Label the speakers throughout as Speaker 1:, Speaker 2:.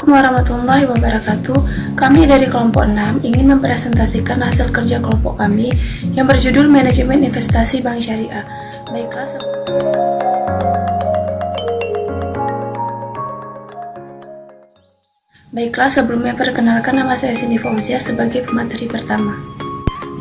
Speaker 1: Warahmatullahi wabarakatuh. Kami dari kelompok 6 ingin mempresentasikan hasil kerja kelompok kami yang berjudul Manajemen Investasi Bank Syariah. Baiklah, sebelumnya perkenalkan, nama saya Cindy Fauzia sebagai pemateri pertama.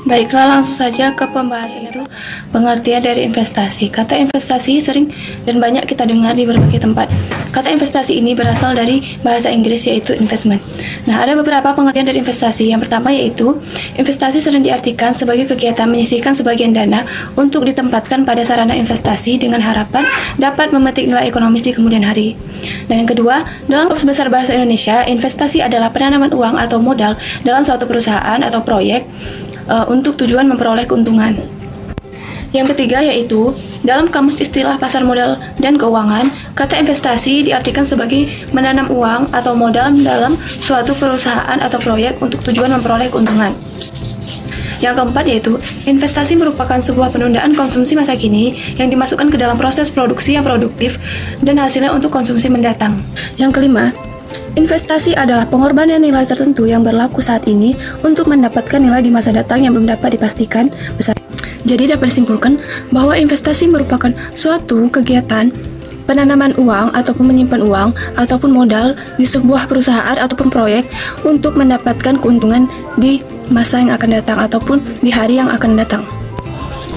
Speaker 1: Baiklah, langsung saja ke pembahasan itu. Pengertian dari investasi. Kata investasi sering dan banyak kita dengar di berbagai tempat. Kata investasi ini berasal dari bahasa Inggris, yaitu investment. Nah, ada beberapa pengertian dari investasi. Yang pertama yaitu, investasi sering diartikan sebagai kegiatan menyisihkan sebagian dana untuk ditempatkan pada sarana investasi dengan harapan dapat memetik nilai ekonomis di kemudian hari. Dan yang kedua, dalam Korpus Besar Bahasa Indonesia, investasi adalah penanaman uang atau modal dalam suatu perusahaan atau proyek untuk tujuan memperoleh keuntungan. Yang ketiga yaitu, dalam Kamus Istilah Pasar Modal dan Keuangan, kata investasi diartikan sebagai menanam uang atau modal dalam suatu perusahaan atau proyek untuk tujuan memperoleh keuntungan. Yang keempat yaitu, investasi merupakan sebuah penundaan konsumsi masa kini yang dimasukkan ke dalam proses produksi yang produktif dan hasilnya untuk konsumsi mendatang. Yang kelima, investasi adalah pengorbanan nilai tertentu yang berlaku saat ini untuk mendapatkan nilai di masa datang yang belum dapat dipastikan besar. Jadi dapat disimpulkan bahwa investasi merupakan suatu kegiatan penanaman uang ataupun menyimpan uang ataupun modal di sebuah perusahaan ataupun proyek untuk mendapatkan keuntungan di masa yang akan datang ataupun di hari yang akan datang.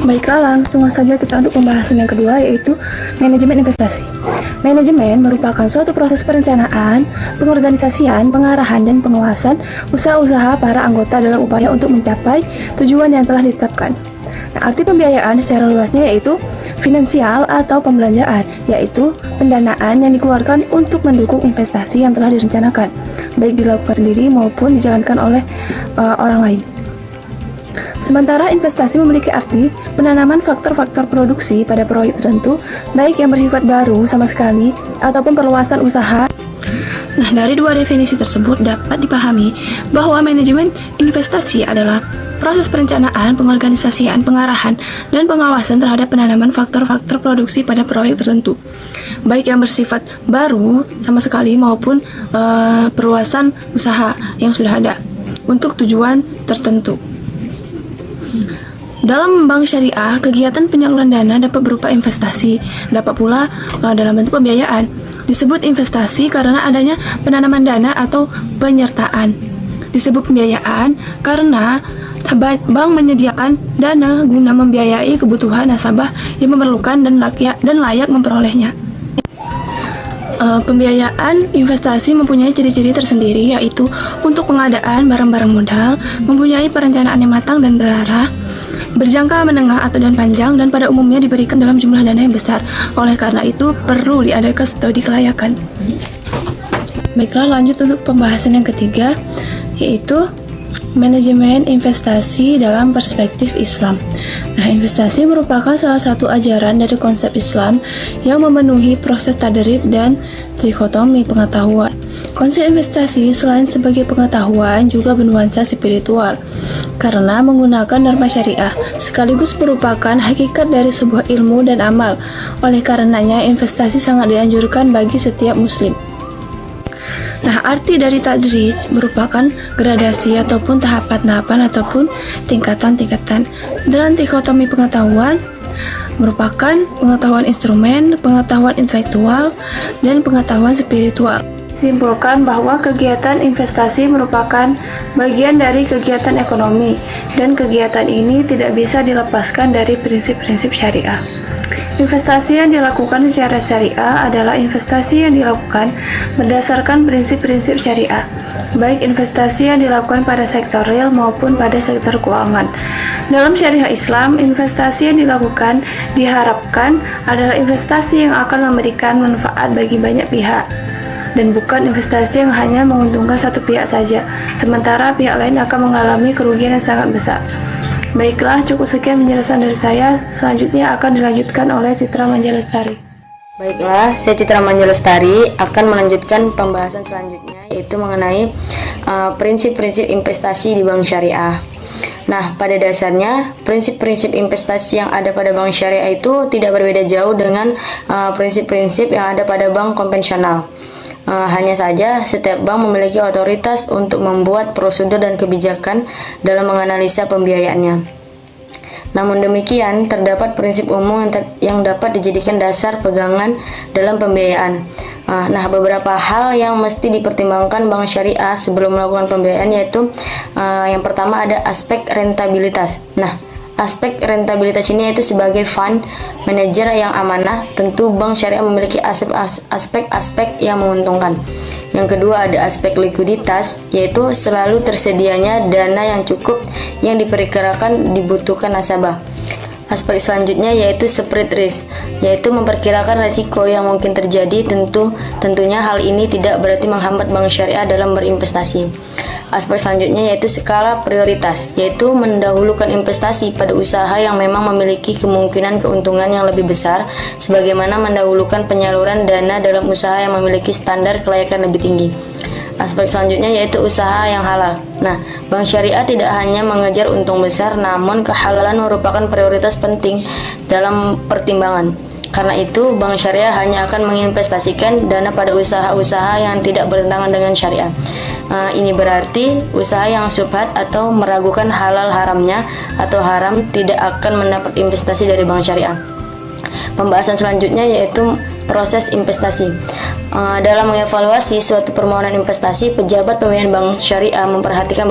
Speaker 1: Baiklah, langsung saja kita untuk pembahasan yang kedua, yaitu manajemen investasi. Manajemen merupakan suatu proses perencanaan, pengorganisasian, pengarahan, dan pengawasan usaha-usaha para anggota dalam upaya untuk mencapai tujuan yang telah ditetapkan. Nah, arti pembiayaan secara luasnya yaitu finansial atau pembelanjaan, yaitu pendanaan yang dikeluarkan untuk mendukung investasi yang telah direncanakan, baik dilakukan sendiri maupun dijalankan oleh orang lain. Sementara investasi memiliki arti penanaman faktor-faktor produksi pada proyek tertentu, baik yang bersifat baru sama sekali ataupun perluasan usaha. Nah, dari dua definisi tersebut dapat dipahami bahwa manajemen investasi adalah proses perencanaan, pengorganisasian, pengarahan, dan pengawasan terhadap penanaman faktor-faktor produksi pada proyek tertentu, baik yang bersifat baru sama sekali maupun perluasan usaha yang sudah ada untuk tujuan tertentu. Dalam bank syariah, kegiatan penyaluran dana dapat berupa investasi, dapat pula dalam bentuk pembiayaan. Disebut investasi karena adanya penanaman dana atau penyertaan. Disebut pembiayaan karena bank menyediakan dana guna membiayai kebutuhan nasabah yang memerlukan dan layak memperolehnya. Pembiayaan investasi mempunyai ciri-ciri tersendiri, yaitu untuk pengadaan barang-barang modal, mempunyai perencanaan yang matang dan berarah, berjangka menengah atau dan panjang, dan pada umumnya diberikan dalam jumlah dana yang besar. Oleh karena itu, perlu diadakan studi kelayakan. Baiklah, lanjut untuk pembahasan yang ketiga, yaitu manajemen investasi dalam perspektif Islam. Nah, investasi merupakan salah satu ajaran dari konsep Islam yang memenuhi proses tadrib dan trikotomi pengetahuan. Konsep investasi selain sebagai pengetahuan juga bernuansa spiritual karena menggunakan norma syariah, sekaligus merupakan hakikat dari sebuah ilmu dan amal. Oleh karenanya, investasi sangat dianjurkan bagi setiap muslim. Nah, arti dari tadrij merupakan gradasi ataupun tahapan-tahapan ataupun tingkatan-tingkatan. Dalam dikotomi pengetahuan merupakan pengetahuan instrumen, pengetahuan intelektual, dan pengetahuan spiritual. Simpulkan bahwa kegiatan investasi merupakan bagian dari kegiatan ekonomi, dan kegiatan ini tidak bisa dilepaskan dari prinsip-prinsip syariah. Investasi yang dilakukan secara syariah adalah investasi yang dilakukan berdasarkan prinsip-prinsip syariah, baik investasi yang dilakukan pada sektor real maupun pada sektor keuangan. Dalam syariah Islam, investasi yang dilakukan diharapkan adalah investasi yang akan memberikan manfaat bagi banyak pihak, dan bukan investasi yang hanya menguntungkan satu pihak saja, sementara pihak lain akan mengalami kerugian yang sangat besar. Baiklah, cukup sekian penjelasan dari saya. Selanjutnya akan dilanjutkan oleh Citra Manja Lestari.
Speaker 2: Baiklah, saya Citra Manja Lestari akan melanjutkan pembahasan selanjutnya, yaitu mengenai prinsip-prinsip investasi di bank syariah. Nah, pada dasarnya prinsip-prinsip investasi yang ada pada bank syariah itu tidak berbeda jauh dengan prinsip-prinsip yang ada pada bank konvensional. Hanya saja setiap bank memiliki otoritas untuk membuat prosedur dan kebijakan dalam menganalisa pembiayaannya. Namun demikian, terdapat prinsip umum yang dapat dijadikan dasar pegangan dalam pembiayaan. Nah, beberapa hal yang mesti dipertimbangkan bank syariah sebelum melakukan pembiayaan yaitu yang pertama ada aspek rentabilitas. Nah, aspek rentabilitas ini yaitu sebagai fund manager yang amanah, tentu bank syariah memiliki aspek-aspek yang menguntungkan. Yang kedua ada aspek likuiditas, yaitu selalu tersedianya dana yang cukup yang diperkirakan dibutuhkan nasabah. Aspek selanjutnya yaitu spread risk, yaitu memperkirakan risiko yang mungkin terjadi. Tentunya hal ini tidak berarti menghambat bank syariah dalam berinvestasi. Aspek selanjutnya yaitu skala prioritas, yaitu mendahulukan investasi pada usaha yang memang memiliki kemungkinan keuntungan yang lebih besar, sebagaimana mendahulukan penyaluran dana dalam usaha yang memiliki standar kelayakan lebih tinggi. Aspek selanjutnya yaitu usaha yang halal. Nah, bank syariah tidak hanya mengejar untung besar, namun kehalalan merupakan prioritas penting dalam pertimbangan. Karena itu, bank syariah hanya akan menginvestasikan dana pada usaha-usaha yang tidak bertentangan dengan syariah. Ini berarti usaha yang syubhat atau meragukan halal haramnya atau haram tidak akan mendapat investasi dari bank syariah. Pembahasan selanjutnya yaitu proses investasi. Dalam mengevaluasi suatu permohonan investasi, pejabat pembiayaan bank syariah memperhatikan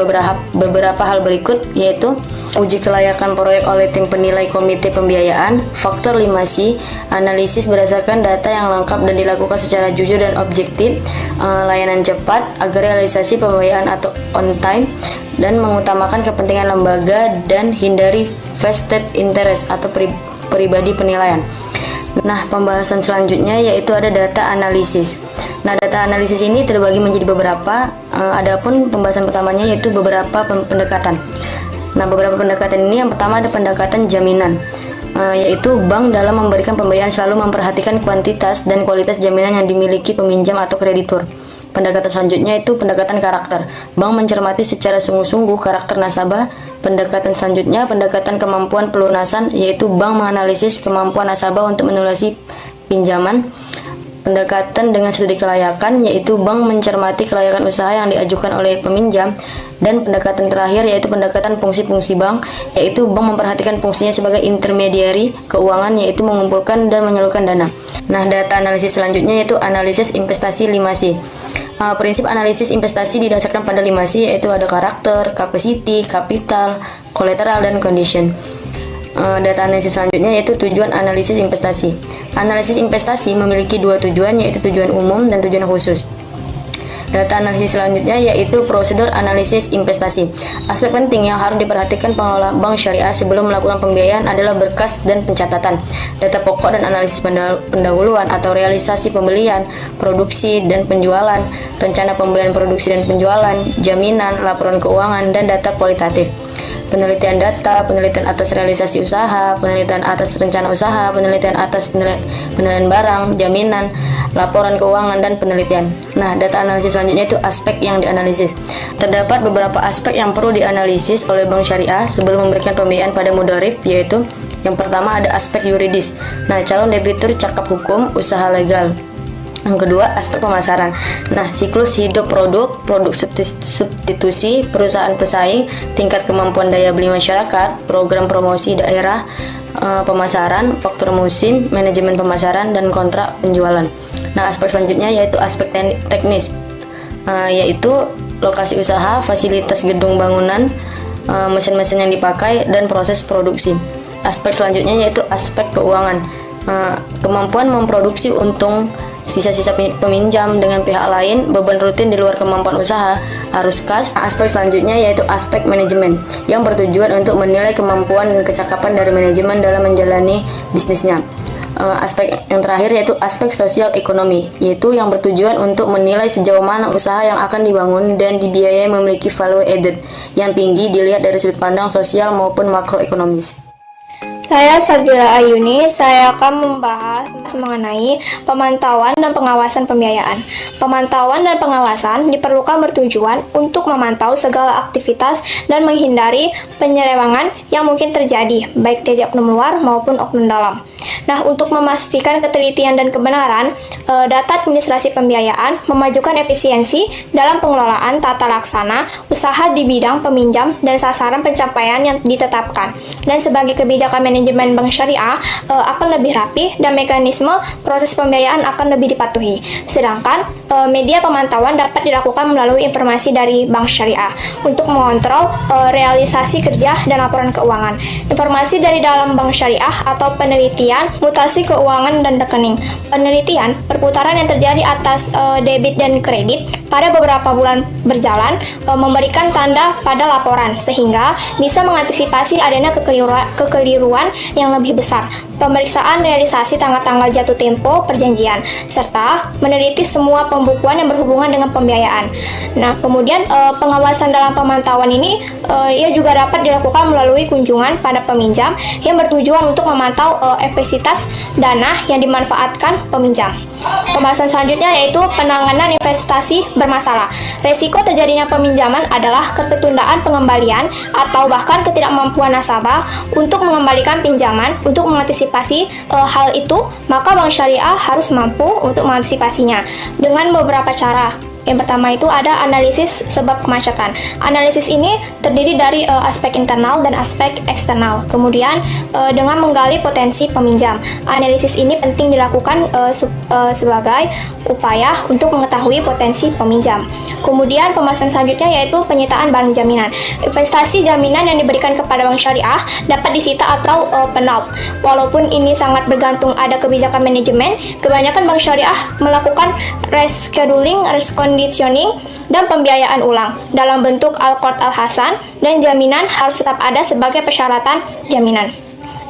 Speaker 2: beberapa hal berikut, yaitu uji kelayakan proyek oleh tim penilai komite pembiayaan, faktor 5C, analisis berdasarkan data yang lengkap dan dilakukan secara jujur dan objektif, layanan cepat agar realisasi pembiayaan atau on time, dan mengutamakan kepentingan lembaga dan hindari vested interest atau pribadi penilaian. Nah, pembahasan selanjutnya yaitu ada data analisis. Nah, data analisis ini terbagi menjadi beberapa. Adapun pembahasan pertamanya yaitu beberapa pendekatan. Nah, beberapa pendekatan ini yang pertama ada pendekatan jaminan, yaitu bank dalam memberikan pembiayaan selalu memperhatikan kuantitas dan kualitas jaminan yang dimiliki peminjam atau kreditur. Pendekatan selanjutnya itu pendekatan karakter. Bank mencermati secara sungguh-sungguh karakter nasabah. Pendekatan selanjutnya pendekatan kemampuan pelunasan, yaitu bank menganalisis kemampuan nasabah untuk melunasi pinjaman. Pendekatan dengan studi kelayakan, yaitu bank mencermati kelayakan usaha yang diajukan oleh peminjam. Dan pendekatan terakhir yaitu pendekatan fungsi-fungsi bank, yaitu bank memperhatikan fungsinya sebagai intermediari keuangan, yaitu mengumpulkan dan menyalurkan dana. Nah, data analisis selanjutnya yaitu analisis investasi 5C. Prinsip analisis investasi didasarkan pada 5C, yaitu ada karakter, capacity, capital, collateral, dan condition. Data analisis selanjutnya yaitu tujuan analisis investasi. Analisis investasi memiliki dua tujuan, yaitu tujuan umum dan tujuan khusus. Data analisis selanjutnya yaitu prosedur analisis investasi. Aspek penting yang harus diperhatikan pengelola bank syariah sebelum melakukan pembiayaan adalah berkas dan pencatatan, data pokok dan analisis pendahuluan atau realisasi pembelian, produksi dan penjualan, rencana pembelian, produksi dan penjualan, jaminan, laporan keuangan, dan data kualitatif. Penelitian data, penelitian atas realisasi usaha, penelitian atas rencana usaha, penelitian atas penilaian barang, jaminan, laporan keuangan, dan penelitian. Nah, data analisis selanjutnya itu aspek yang dianalisis. Terdapat beberapa aspek yang perlu dianalisis oleh bank syariah sebelum memberikan pembiayaan pada mudharib, yaitu yang pertama ada aspek yuridis. Nah, calon debitur cakap hukum, usaha legal. Yang kedua, aspek pemasaran. Nah, siklus hidup produk substitusi, perusahaan pesaing, tingkat kemampuan daya beli masyarakat, program promosi daerah, pemasaran, faktor musim, manajemen pemasaran, dan kontrak penjualan. Nah, aspek selanjutnya yaitu aspek teknis, yaitu lokasi usaha, fasilitas gedung bangunan, mesin-mesin yang dipakai, dan proses produksi. Aspek selanjutnya yaitu aspek keuangan, kemampuan memproduksi untung, sisa-sisa peminjam dengan pihak lain, beban rutin di luar kemampuan usaha, arus kas. Aspek selanjutnya yaitu aspek manajemen yang bertujuan untuk menilai kemampuan dan kecakapan dari manajemen dalam menjalani bisnisnya. Aspek yang terakhir yaitu aspek sosial ekonomi, yaitu yang bertujuan untuk menilai sejauh mana usaha yang akan dibangun dan dibiayai memiliki value added yang tinggi dilihat dari sudut pandang sosial maupun makroekonomis.
Speaker 3: Saya Sabila Ayuni, saya akan membahas mengenai pemantauan dan pengawasan pembiayaan. Pemantauan dan pengawasan diperlukan bertujuan untuk memantau segala aktivitas dan menghindari penyelewengan yang mungkin terjadi, baik dari oknum luar maupun oknum dalam. Nah, untuk memastikan ketelitian dan kebenaran data administrasi pembiayaan, memajukan efisiensi dalam pengelolaan tata laksana usaha di bidang peminjam dan sasaran pencapaian yang ditetapkan. Dan sebagai kebijakan manajemen bank syariah akan lebih rapi dan mekanisme proses pembiayaan akan lebih dipatuhi. Sedangkan media pemantauan dapat dilakukan melalui informasi dari bank syariah untuk mengontrol realisasi kerja dan laporan keuangan. Informasi dari dalam bank syariah atau penelitian mutasi keuangan dan rekening. Penelitian perputaran yang terjadi atas debit dan kredit pada beberapa bulan berjalan memberikan tanda pada laporan sehingga bisa mengantisipasi adanya kekeliruan yang lebih besar. Pemeriksaan realisasi tanggal-tanggal jatuh tempo perjanjian serta meneliti semua pembukuan yang berhubungan dengan pembiayaan. Nah, kemudian pengawasan dalam pemantauan ini ia juga dapat dilakukan melalui kunjungan pada peminjam yang bertujuan untuk memantau efektivitas dana yang dimanfaatkan peminjam. Pembahasan selanjutnya yaitu penanganan investasi bermasalah. Resiko terjadinya peminjaman adalah ketundaan pengembalian atau bahkan ketidakmampuan nasabah untuk mengembalikan pinjaman. Untuk mengantisipasi hal itu, maka bank syariah harus mampu untuk mengantisipasinya dengan beberapa cara. Yang pertama itu ada analisis sebab kemacetan. Analisis ini terdiri dari aspek internal dan aspek eksternal. Kemudian dengan menggali potensi peminjam. Analisis ini penting dilakukan sebagai upaya untuk mengetahui potensi peminjam. Kemudian pembahasan selanjutnya yaitu penyitaan barang jaminan. Investasi jaminan yang diberikan kepada bank syariah dapat disita atau penaut. Walaupun ini sangat bergantung ada kebijakan manajemen, kebanyakan bank syariah melakukan rescheduling, reconditioning, dan pembiayaan ulang dalam bentuk al-qard al-hasan, dan jaminan harus tetap ada sebagai persyaratan jaminan.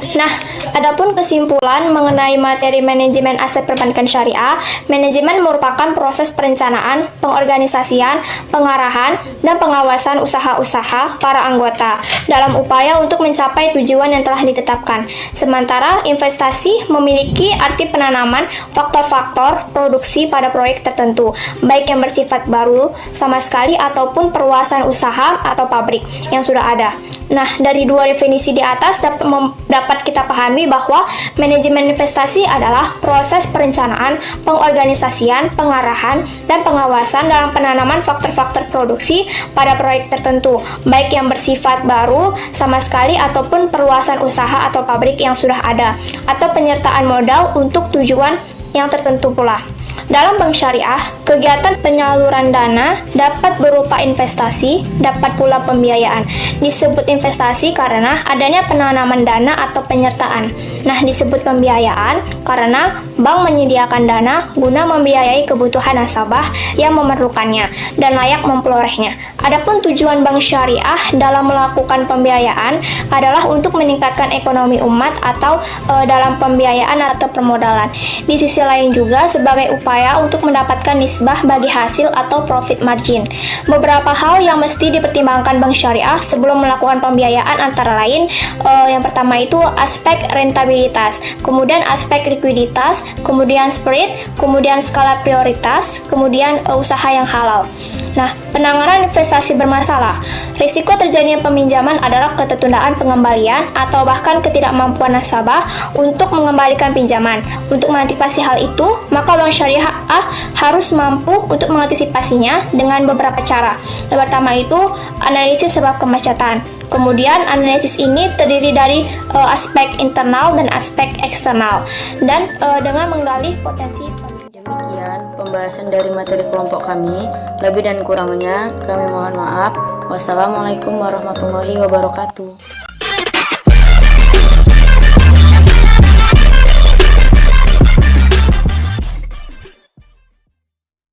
Speaker 3: Nah, adapun kesimpulan mengenai materi manajemen aset perbankan syariah, manajemen merupakan proses perencanaan, pengorganisasian, pengarahan, dan pengawasan usaha-usaha para anggota dalam upaya untuk mencapai tujuan yang telah ditetapkan. Sementara investasi memiliki arti penanaman faktor-faktor produksi pada proyek tertentu, baik yang bersifat baru sama sekali ataupun perluasan usaha atau pabrik yang sudah ada. Nah, dari dua definisi di atas dapat kita pahami bahwa manajemen investasi adalah proses perencanaan, pengorganisasian, pengarahan, dan pengawasan dalam penanaman faktor-faktor produksi pada proyek tertentu, baik yang bersifat baru sama sekali ataupun perluasan usaha atau pabrik yang sudah ada, atau penyertaan modal untuk tujuan yang tertentu pula. Dalam bank syariah, kegiatan penyaluran dana dapat berupa investasi, dapat pula pembiayaan. Disebut investasi karena adanya penanaman dana atau penyertaan. Nah, disebut pembiayaan karena bank menyediakan dana guna membiayai kebutuhan nasabah yang memerlukannya dan layak memperolehnya. Adapun tujuan bank syariah dalam melakukan pembiayaan adalah untuk meningkatkan ekonomi umat atau dalam pembiayaan atau permodalan. Di sisi lain juga sebagai upaya untuk mendapatkan nisbah bagi hasil atau profit margin. Beberapa hal yang mesti dipertimbangkan bank syariah sebelum melakukan pembiayaan antara lain yang pertama itu aspek rentabilitas, kemudian aspek likuiditas, kemudian spread, kemudian skala prioritas, kemudian usaha yang halal. Nah, penanganan investasi bermasalah. Risiko terjadinya peminjaman adalah ketertundaan pengembalian atau bahkan ketidakmampuan nasabah untuk mengembalikan pinjaman. Untuk mengantisipasi hal itu, maka bank syariah harus mampu untuk mengantisipasinya dengan beberapa cara. Yang pertama itu analisis sebab kemacetan. Kemudian analisis ini terdiri dari aspek internal dan aspek eksternal dan dengan menggali potensi.
Speaker 2: Demikian pembahasan dari materi kelompok kami. Lebih dan kurangnya kami mohon maaf. Wassalamualaikum warahmatullahi wabarakatuh.